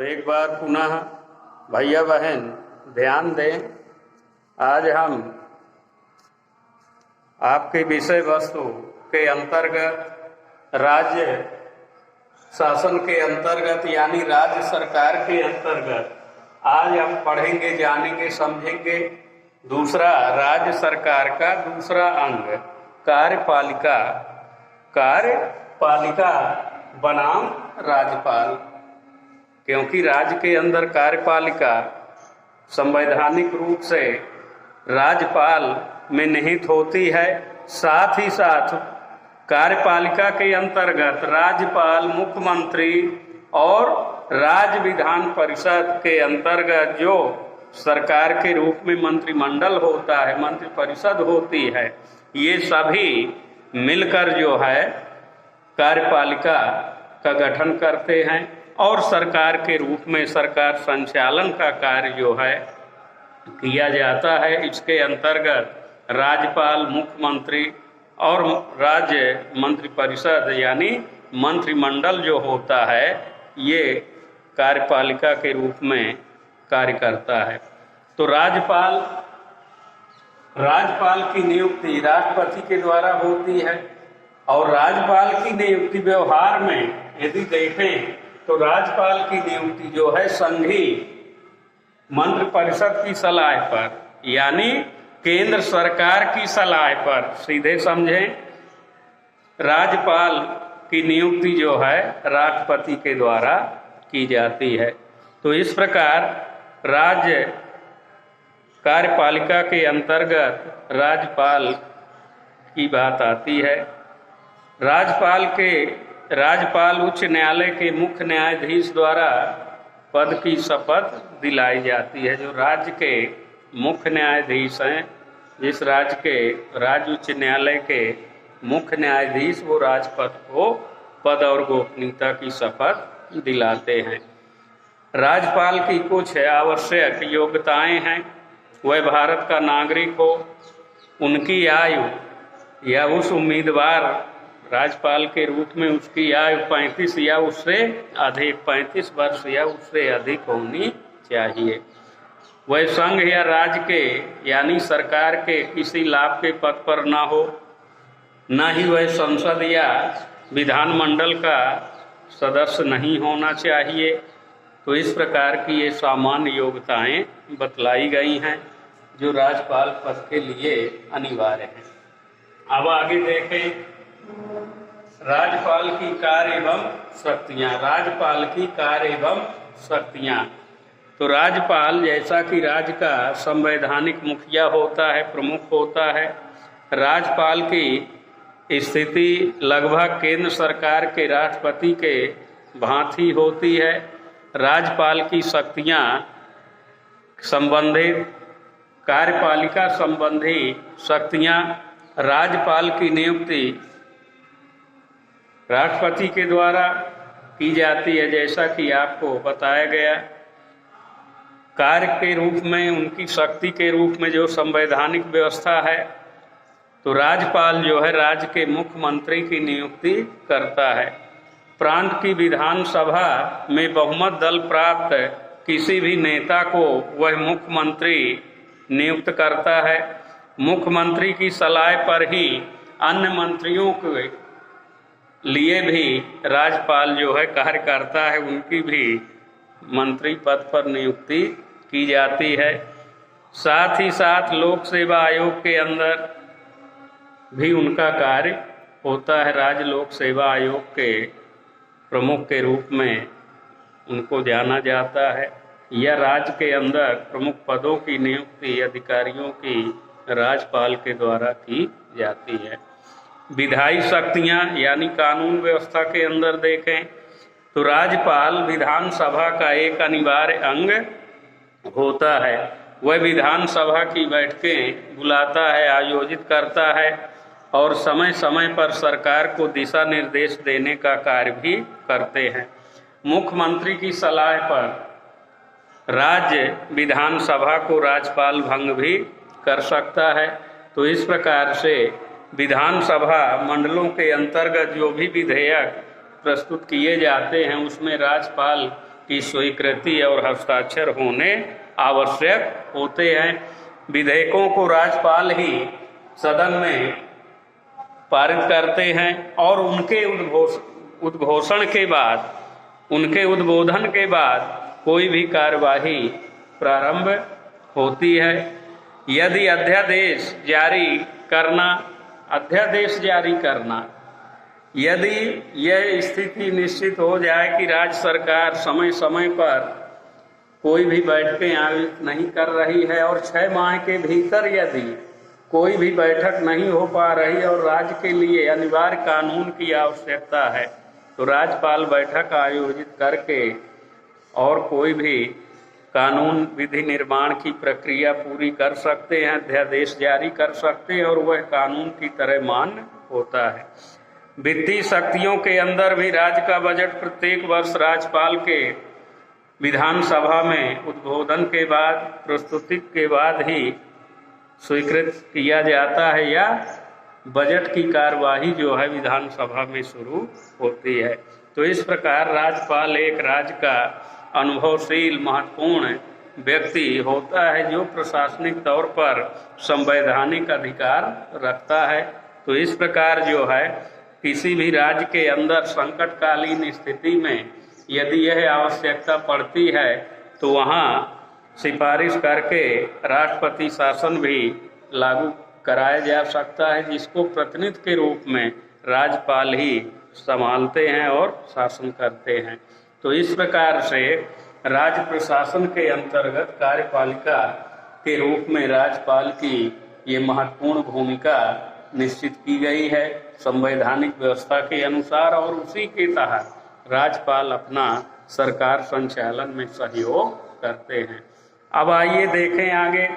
एक बार पुनः भैया बहन ध्यान दें। आज हम आपके विषय वस्तु के अंतर्गत राज्य शासन के अंतर्गत यानी राज्य सरकार के अंतर्गत आज हम पढ़ेंगे, जानेंगे, समझेंगे दूसरा राज्य सरकार का दूसरा अंग कार्यपालिका। कार्यपालिका बनाम राज्यपाल, क्योंकि राज्य के अंदर कार्यपालिका संवैधानिक रूप से राज्यपाल में निहित होती है। साथ ही साथ कार्यपालिका के अंतर्गत राज्यपाल, मुख्यमंत्री और राज्य विधान परिषद के अंतर्गत जो सरकार के रूप में मंत्रिमंडल होता है, मंत्रिपरिषद होती है, ये सभी मिलकर जो है कार्यपालिका का गठन करते हैं और सरकार के रूप में सरकार संचालन का कार्य जो है किया जाता है। इसके अंतर्गत राज्यपाल, मुख्यमंत्री और राज्य मंत्रिपरिषद यानी मंत्रिमंडल जो होता है ये कार्यपालिका के रूप में कार्य करता है। तो राज्यपाल की नियुक्ति राष्ट्रपति के द्वारा होती है और राज्यपाल की नियुक्ति व्यवहार में यदि देखें तो राज्यपाल की नियुक्ति जो है संघीय मंत्रिपरिषद की सलाह पर यानी केंद्र सरकार की सलाह पर, सीधे समझें, राज्यपाल की नियुक्ति जो है राष्ट्रपति के द्वारा की जाती है। तो इस प्रकार राज्य कार्यपालिका के अंतर्गत राज्यपाल की बात आती है। राज्यपाल उच्च न्यायालय के मुख्य न्यायाधीश द्वारा पद की शपथ दिलाई जाती है। जो राज्य के मुख्य न्यायाधीश हैं, जिस राज्य के राज्य उच्च न्यायालय के मुख्य न्यायाधीश, वो राजपद को पद और गोपनीयता की शपथ दिलाते हैं। राज्यपाल की कुछ आवश्यक योग्यताएं हैं। वह भारत का नागरिक हो, उनकी आयु या उस उम्मीदवार राज्यपाल के रूप में उसकी आयु 35 या उससे अधिक 35 वर्ष या उससे अधिक होनी चाहिए। वह संघ या राज्य के यानी सरकार के किसी लाभ के पद पर ना हो, न ही वह संसद या विधानमंडल का सदस्य नहीं होना चाहिए। तो इस प्रकार की ये सामान्य योग्यताएं बतलाई गई हैं जो राज्यपाल पद के लिए अनिवार्य हैं। अब आगे देखें राज्यपाल की कार्य एवं शक्तियां। राज्यपाल की कार्य एवं शक्तियां। तो राज्यपाल जैसा कि राज्य का संवैधानिक मुखिया होता है, प्रमुख होता है, राज्यपाल की स्थिति लगभग केंद्र सरकार के राष्ट्रपति के भांति होती है। राज्यपाल की शक्तियां संबंधित कार्यपालिका संबंधी शक्तियां, राज्यपाल की नियुक्ति राष्ट्रपति के द्वारा की जाती है जैसा कि आपको बताया गया। कार्य के रूप में, उनकी शक्ति के रूप में जो संवैधानिक व्यवस्था है, तो राज्यपाल जो है राज्य के मुख्यमंत्री की नियुक्ति करता है। प्रांत की विधानसभा में बहुमत दल प्राप्त किसी भी नेता को वह मुख्यमंत्री नियुक्त करता है। मुख्यमंत्री की सलाह पर ही अन्य मंत्रियों के लिए भी राज्यपाल जो है कार्य करता है, उनकी भी मंत्री पद पर नियुक्ति की जाती है। साथ ही साथ लोक सेवा आयोग के अंदर भी उनका कार्य होता है। राज्य लोक सेवा आयोग के प्रमुख के रूप में उनको जाना जाता है। यह राज्य के अंदर प्रमुख पदों की नियुक्ति अधिकारियों की राज्यपाल के द्वारा की जाती है। विधायी शक्तियां यानी कानून व्यवस्था के अंदर देखें तो राज्यपाल विधानसभा का एक अनिवार्य अंग होता है। वह विधानसभा की बैठकें बुलाता है, आयोजित करता है और समय समय पर सरकार को दिशा निर्देश देने का कार्य भी करते हैं। मुख्यमंत्री की सलाह पर राज्य विधानसभा को राज्यपाल भंग भी कर सकता है। तो इस प्रकार से विधानसभा मंडलों के अंतर्गत जो भी विधेयक प्रस्तुत किए जाते हैं उसमें राज्यपाल की स्वीकृति और हस्ताक्षर होने आवश्यक होते हैं। विधेयकों को राज्यपाल ही सदन में पारित करते हैं और उनके उद्घोषण के बाद, उनके उद्बोधन के बाद कोई भी कार्यवाही प्रारंभ होती है। यदि अध्यादेश जारी करना, यदि यह स्थिति निश्चित हो जाए कि राज्य सरकार समय समय पर कोई भी बैठकें आयोजित नहीं कर रही है और 6 माह के भीतर यदि कोई भी बैठक नहीं हो पा रही और राज्य के लिए अनिवार्य कानून की आवश्यकता है, तो राज्यपाल बैठक आयोजित करके और कोई भी कानून विधि निर्माण की प्रक्रिया पूरी कर सकते हैं, अध्यादेश जारी कर सकते हैं और वह कानून की तरह मान्य होता है। वित्तीय शक्तियों के अंदर भी राज्य का बजट प्रत्येक वर्ष राज्यपाल के विधानसभा में उद्बोधन के बाद, प्रस्तुति के बाद ही स्वीकृत किया जाता है या बजट की कार्यवाही जो है विधानसभा में शुरू होती है। तो इस प्रकार राज्यपाल एक राज्य का अनुभवशील महत्वपूर्ण व्यक्ति होता है जो प्रशासनिक तौर पर संवैधानिक अधिकार रखता है। तो इस प्रकार जो है किसी भी राज्य के अंदर संकटकालीन स्थिति में यदि यह आवश्यकता पड़ती है तो वहाँ सिफारिश करके राष्ट्रपति शासन भी लागू कराया जा सकता है, जिसको प्रतिनिधि के रूप में राज्यपाल ही संभालते हैं और शासन करते हैं। तो इस प्रकार से राज्य प्रशासन के अंतर्गत कार्यपालिका के रूप में राज्यपाल की ये महत्वपूर्ण भूमिका निश्चित की गई है संवैधानिक व्यवस्था के अनुसार और उसी के तहत राज्यपाल अपना सरकार संचालन में सहयोग करते हैं। अब आइए देखें आगे,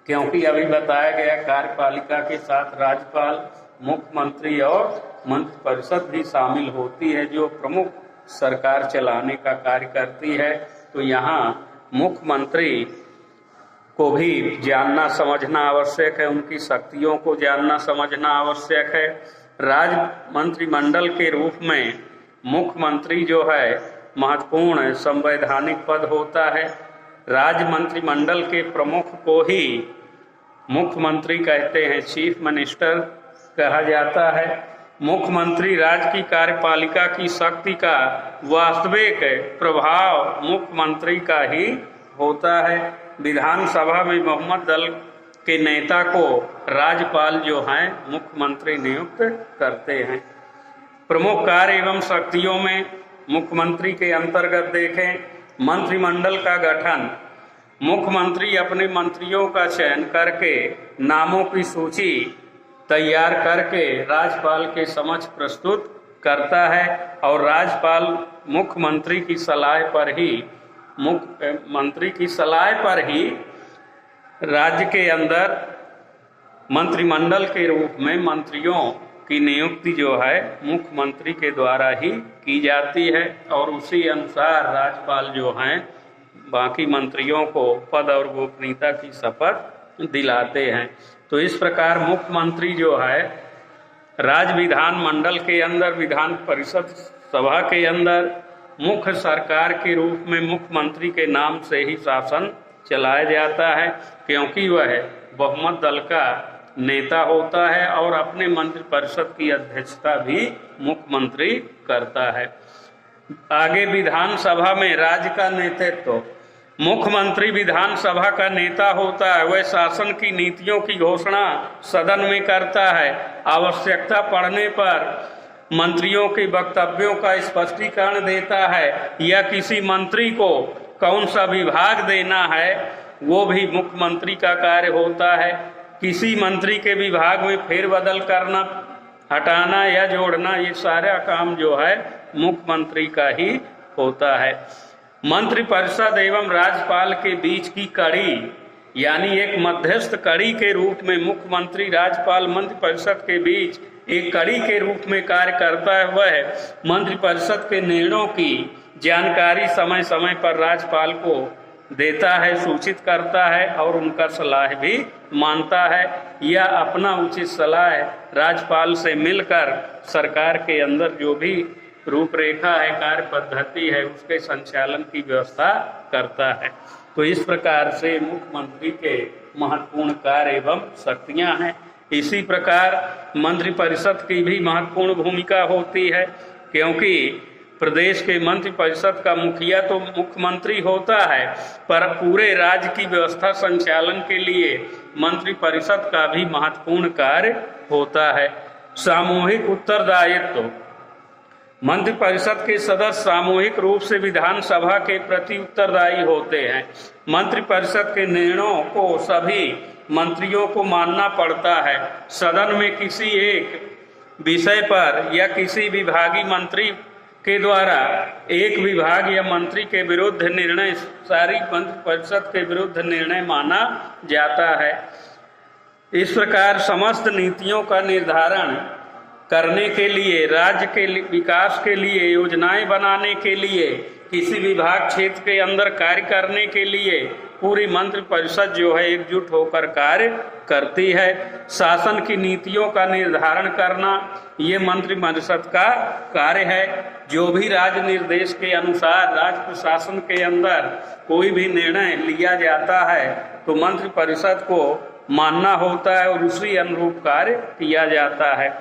क्योंकि अभी बताया गया कार्यपालिका के साथ राज्यपाल, मुख्यमंत्री और मंत्रिपरिषद भी शामिल होती है जो प्रमुख सरकार चलाने का कार्य करती है। तो यहाँ मुख्यमंत्री को भी जानना समझना आवश्यक है, उनकी शक्तियों को जानना समझना आवश्यक है। राज्य मंत्रिमंडल के रूप में मुख्यमंत्री जो है महत्वपूर्ण संवैधानिक पद होता है। राज्य मंत्रिमंडल के प्रमुख को ही मुख्यमंत्री कहते हैं, चीफ मिनिस्टर कहा जाता है। मुख्यमंत्री राज्य की कार्यपालिका की शक्ति का वास्तविक प्रभाव मुख्यमंत्री का ही होता है। विधानसभा में बहुमत दल के नेता को राज्यपाल जो हैं मुख्यमंत्री नियुक्त करते हैं। प्रमुख कार्य एवं शक्तियों में मुख्यमंत्री के अंतर्गत देखें मंत्रिमंडल का गठन। मुख्यमंत्री अपने मंत्रियों का चयन करके नामों की सूची तैयार करके राज्यपाल के समक्ष प्रस्तुत करता है और राज्यपाल मुख्यमंत्री की सलाह पर ही राज्य के अंदर मंत्रिमंडल के रूप में मंत्रियों की नियुक्ति जो है मुख्यमंत्री के द्वारा ही की जाती है और उसी अनुसार राज्यपाल जो हैं बाकी मंत्रियों को पद और गोपनीयता की शपथ दिलाते हैं। तो इस प्रकार मुख्यमंत्री जो है राज्य विधानमंडल के अंदर, विधान परिषद सभा के अंदर मुख्य सरकार के रूप में मुख्यमंत्री के नाम से ही शासन चलाया जाता है, क्योंकि वह बहुमत दल का नेता होता है और अपने मंत्रिपरिषद की अध्यक्षता भी मुख्यमंत्री करता है। आगे विधानसभा में राज्य का नेतृत्व, मुख्यमंत्री विधानसभा का नेता होता है। वह शासन की नीतियों की घोषणा सदन में करता है। आवश्यकता पड़ने पर मंत्रियों के वक्तव्यों का स्पष्टीकरण देता है या किसी मंत्री को कौन सा विभाग देना है वो भी मुख्यमंत्री का कार्य होता है। किसी मंत्री के विभाग में फेरबदल करना, हटाना या जोड़ना, ये सारा काम जो है मुख्यमंत्री का ही होता है। मंत्रिपरिषद एवं राज्यपाल के बीच की कड़ी यानी एक मध्यस्थ कड़ी के रूप में मुख्यमंत्री राज्यपाल मंत्रिपरिषद के बीच एक कड़ी के रूप में कार्य करता है। वह मंत्रिपरिषद के निर्णयों की जानकारी समय समय पर राज्यपाल को देता है, सूचित करता है और उनका सलाह भी मानता है या अपना उचित सलाह राज्यपाल से मिलकर सरकार के अंदर जो भी रूपरेखा है, कार्य पद्धति है, उसके संचालन की व्यवस्था करता है। तो इस प्रकार से मुख्यमंत्री के महत्वपूर्ण कार्य एवं शक्तियां हैं। इसी प्रकार मंत्रिपरिषद की भी महत्वपूर्ण भूमिका होती है, क्योंकि प्रदेश के मंत्रिपरिषद का मुखिया तो मुख्यमंत्री होता है, पर पूरे राज्य की व्यवस्था संचालन के लिए मंत्रिपरिषद का भी महत्वपूर्ण कार्य होता है। सामूहिक उत्तरदायित्व। मंत्रिपरिषद के सदस्य सामूहिक रूप से विधानसभा के प्रति उत्तरदायी होते हैं। मंत्रिपरिषद के निर्णयों को सभी मंत्रियों को मानना पड़ता है। सदन में किसी एक विषय पर या किसी विभागीय मंत्री के द्वारा एक विभाग या मंत्री के विरुद्ध निर्णय सारी मंत्रिपरिषद के विरुद्ध निर्णय माना जाता है। इस प्रकार समस्त नीतियों का निर्धारण करने के लिए, राज्य के विकास के लिए, योजनाएं बनाने के लिए, किसी विभाग क्षेत्र के अंदर कार्य करने के लिए पूरी मंत्रिपरिषद जो है एकजुट होकर कार्य करती है। शासन की नीतियों का निर्धारण करना ये मंत्रिपरिषद का कार्य है। जो भी राज्य निर्देश के अनुसार राज्य प्रशासन के अंदर कोई भी निर्णय लिया जाता है तो मंत्रिपरिषद को मानना होता है और उसी अनुरूप कार्य किया जाता है।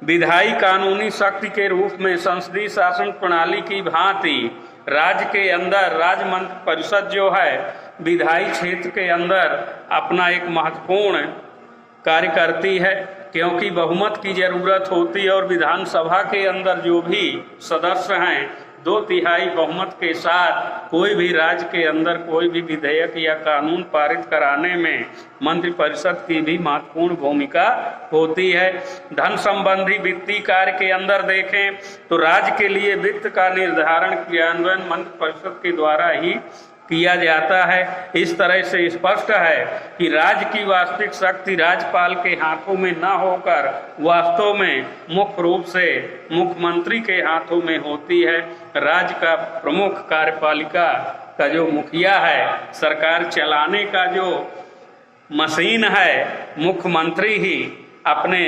विधायी कानूनी शक्ति के रूप में संसदीय शासन प्रणाली की भांति राज्य के अंदर राज्य मंत्रिपरिषद जो है विधायी क्षेत्र के अंदर अपना एक महत्वपूर्ण कार्य करती है, क्योंकि बहुमत की जरूरत होती है और विधानसभा के अंदर जो भी सदस्य हैं 2/3 बहुमत के साथ कोई भी राज्य के अंदर कोई भी विधेयक या कानून पारित कराने में मंत्रिपरिषद की भी महत्वपूर्ण भूमिका होती है। धन संबंधी वित्तीय कार्य के अंदर देखें तो राज्य के लिए वित्त का निर्धारण क्रियान्वयन मंत्रिपरिषद के द्वारा ही किया जाता है। इस तरह से स्पष्ट है कि राज्य की वास्तविक शक्ति राज्यपाल के हाथों में न होकर वास्तव में मुख्य रूप से मुख्यमंत्री के हाथों में होती है। राज्य का प्रमुख कार्यपालिका का जो मुखिया है, सरकार चलाने का जो मशीन है, मुख्यमंत्री ही अपने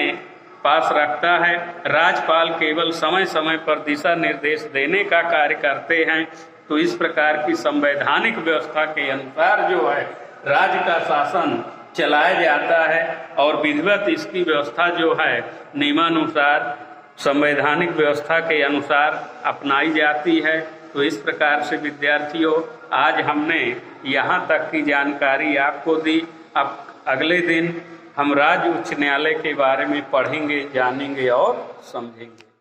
पास रखता है। राज्यपाल केवल समय समय पर दिशा निर्देश देने का कार्य करते हैं। तो इस प्रकार की संवैधानिक व्यवस्था के अनुसार जो है राज्य का शासन चलाया जाता है और विधिवत इसकी व्यवस्था जो है नियमानुसार संवैधानिक व्यवस्था के अनुसार अपनाई जाती है। तो इस प्रकार से विद्यार्थियों, आज हमने यहाँ तक की जानकारी आपको दी। अब अगले दिन हम राज्य उच्च न्यायालय के बारे में पढ़ेंगे, जानेंगे और समझेंगे।